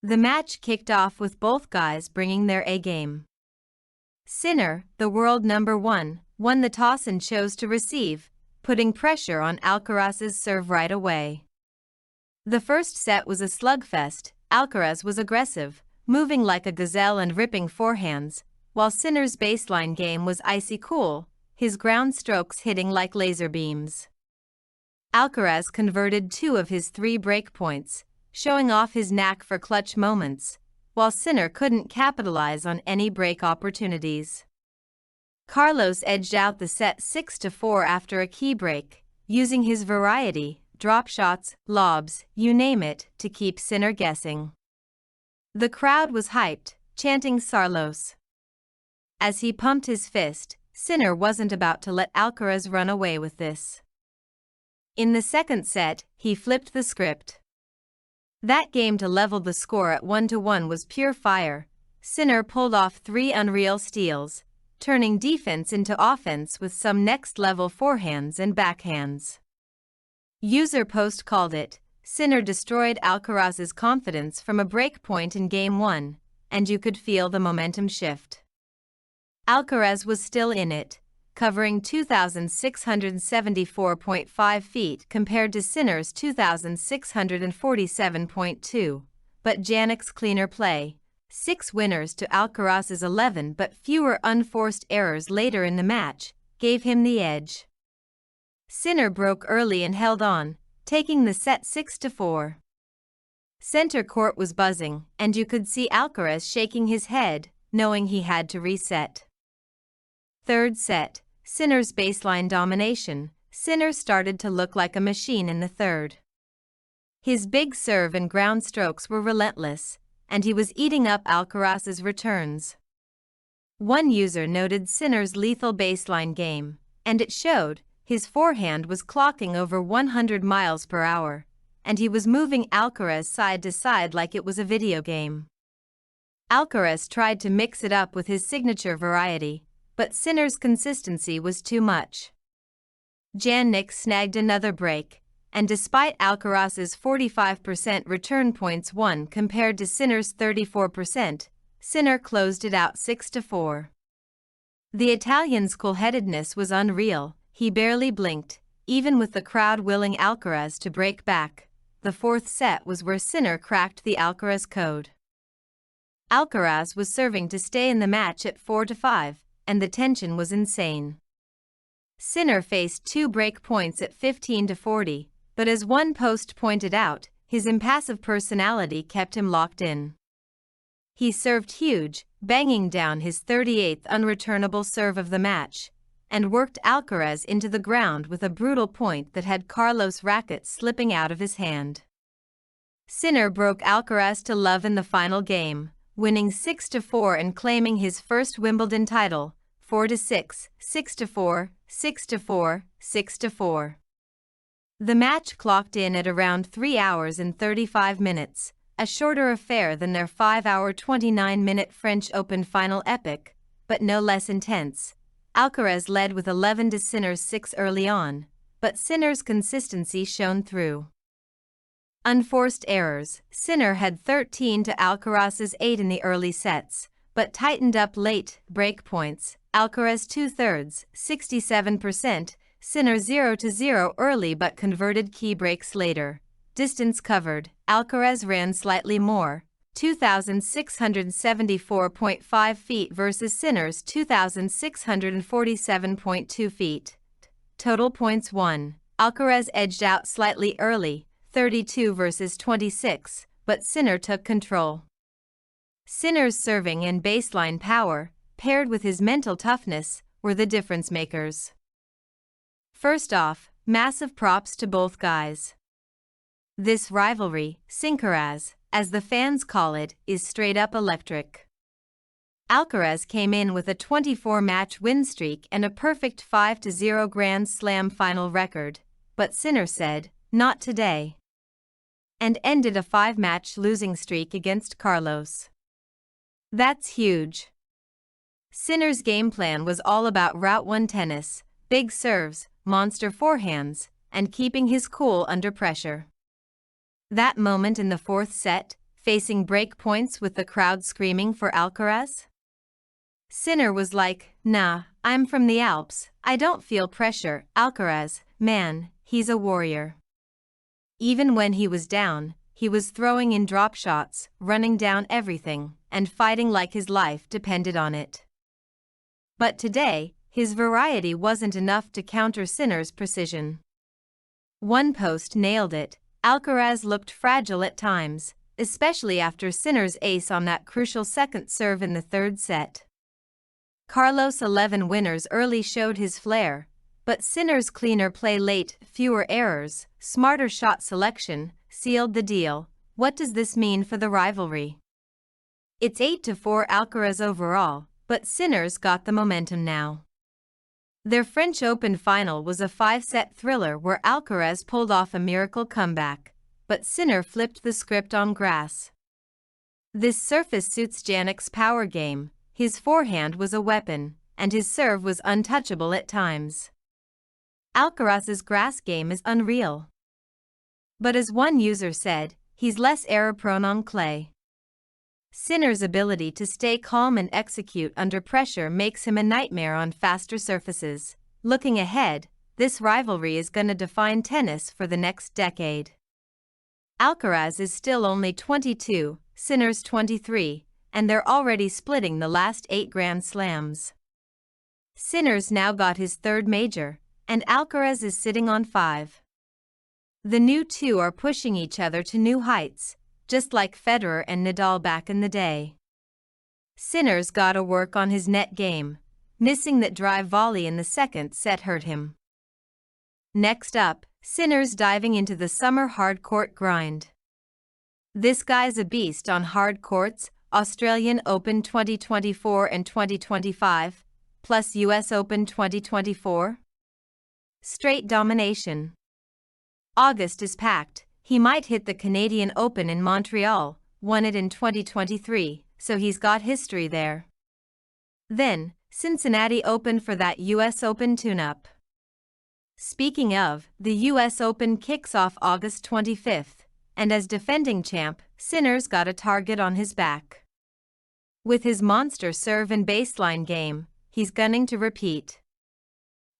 The match kicked off with both guys bringing their A-game. Sinner, the world number one, won the toss and chose to receive, putting pressure on Alcaraz's serve right away. The first set was a slugfest. Alcaraz was aggressive, moving like a gazelle and ripping forehands, while Sinner's baseline game was icy cool, his ground strokes hitting like laser beams. Alcaraz converted 2 of his 3 break points, showing off his knack for clutch moments, while Sinner couldn't capitalize on any break opportunities. Carlos edged out the set 6-4 after a key break, using his variety, drop shots, lobs, you name it, to keep Sinner guessing. The crowd was hyped, chanting Carlos. As he pumped his fist, Sinner wasn't about to let Alcaraz run away with this. In the second set, he flipped the script. That game to level the score at 1-1 was pure fire. Sinner pulled off 3 unreal steals, turning defense into offense with some next-level forehands and backhands. User Post called it, Sinner destroyed Alcaraz's confidence from a break point in Game 1, and you could feel the momentum shift. Alcaraz was still in it, covering 2,674.5 feet compared to Sinner's 2,647.2, but Jannik's cleaner play, 6 winners to Alcaraz's 11 but fewer unforced errors later in the match, gave him the edge. Sinner broke early and held on, taking the set 6-4. Center court was buzzing, and you could see Alcaraz shaking his head, knowing he had to reset. Third set, Sinner's baseline domination. Sinner started to look like a machine in the third. His big serve and ground strokes were relentless, and he was eating up Alcaraz's returns. One user noted Sinner's lethal baseline game, and it showed. His forehand was clocking over 100 miles per hour, and he was moving Alcaraz side to side like it was a video game. Alcaraz tried to mix it up with his signature variety, but Sinner's consistency was too much. Jannik snagged another break, and despite Alcaraz's 45% return points won compared to Sinner's 34%, Sinner closed it out 6-4. The Italian's cool-headedness was unreal. He barely blinked, even with the crowd willing Alcaraz to break back. The fourth set was where Sinner cracked the Alcaraz code. Alcaraz was serving to stay in the match at 4-5, and the tension was insane. Sinner faced 2 break points at 15-40, but as one post pointed out, his impassive personality kept him locked in. He served huge, banging down his 38th unreturnable serve of the match, and worked Alcaraz into the ground with a brutal point that had Carlos' racket slipping out of his hand. Sinner broke Alcaraz to love in the final game, winning 6-4 and claiming his first Wimbledon title, 4-6, 6-4, 6-4, 6-4. The match clocked in at around 3 hours and 35 minutes, a shorter affair than their 5-hour 29-minute French Open final epic, but no less intense. Alcaraz led with 11 to Sinner's 6 early on, but Sinner's consistency shone through. Unforced errors. Sinner had 13 to Alcaraz's 8 in the early sets, but tightened up late. Break points. Alcaraz 2/3, 67%, Sinner 0-0 early but converted key breaks later. Distance covered. Alcaraz ran slightly more, 2,674.5 feet versus Sinner's 2,647.2 feet. Total points won. Alcaraz edged out slightly early, 32 versus 26, but Sinner took control. Sinner's serving and baseline power, paired with his mental toughness, were the difference makers. First off, massive props to both guys. This rivalry, Sincaraz, as the fans call it, is straight up electric. Alcaraz came in with a 24-match win streak and a perfect 5-0 Grand Slam final record, but Sinner said, "Not today," and ended a 5-match losing streak against Carlos. That's huge. Sinner's game plan was all about Route 1 tennis, big serves, monster forehands, and keeping his cool under pressure. That moment in the fourth set, facing break points with the crowd screaming for Alcaraz? Sinner was like, "Nah, I'm from the Alps, I don't feel pressure." Alcaraz, man, he's a warrior. Even when he was down, he was throwing in drop shots, running down everything, and fighting like his life depended on it. But today, his variety wasn't enough to counter Sinner's precision. One post nailed it. Alcaraz looked fragile at times, especially after Sinner's ace on that crucial second serve in the third set. Carlos' 11 winners early showed his flair, but Sinner's cleaner play late, fewer errors, smarter shot selection, sealed the deal. What does this mean for the rivalry? It's 8-4 Alcaraz overall, but Sinner's got the momentum now. Their French Open final was a 5-set thriller where Alcaraz pulled off a miracle comeback, but Sinner flipped the script on grass. This surface suits Jannik's power game. His forehand was a weapon, and his serve was untouchable at times. Alcaraz's grass game is unreal. But as one user said, he's less error-prone on clay. Sinner's ability to stay calm and execute under pressure makes him a nightmare on faster surfaces. Looking ahead, this rivalry is going to define tennis for the next decade. Alcaraz is still only 22, Sinner's 23, and they're already splitting the last 8 Grand Slams. Sinner's now got his 3rd major, and Alcaraz is sitting on 5. The new two are pushing each other to new heights, just like Federer and Nadal back in the day. Sinner's gotta work on his net game. Missing that drive volley in the second set hurt him. Next up, Sinner's diving into the summer hard court grind. This guy's a beast on hard courts, Australian Open 2024 and 2025, plus US Open 2024. Straight domination. August is packed. He might hit the Canadian Open in Montreal, won it in 2023, so he's got history there. Then, Cincinnati Open for that US Open tune-up. Speaking of, the US Open kicks off August 25th, and as defending champ, Sinner's got a target on his back. With his monster serve and baseline game, he's gunning to repeat.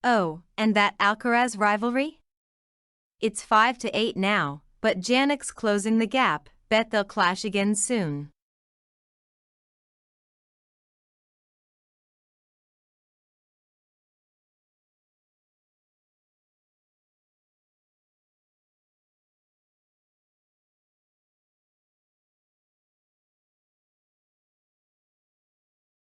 Oh, and that Alcaraz rivalry? It's 5-8 now, but Jannik's closing the gap. Bet they'll clash again soon.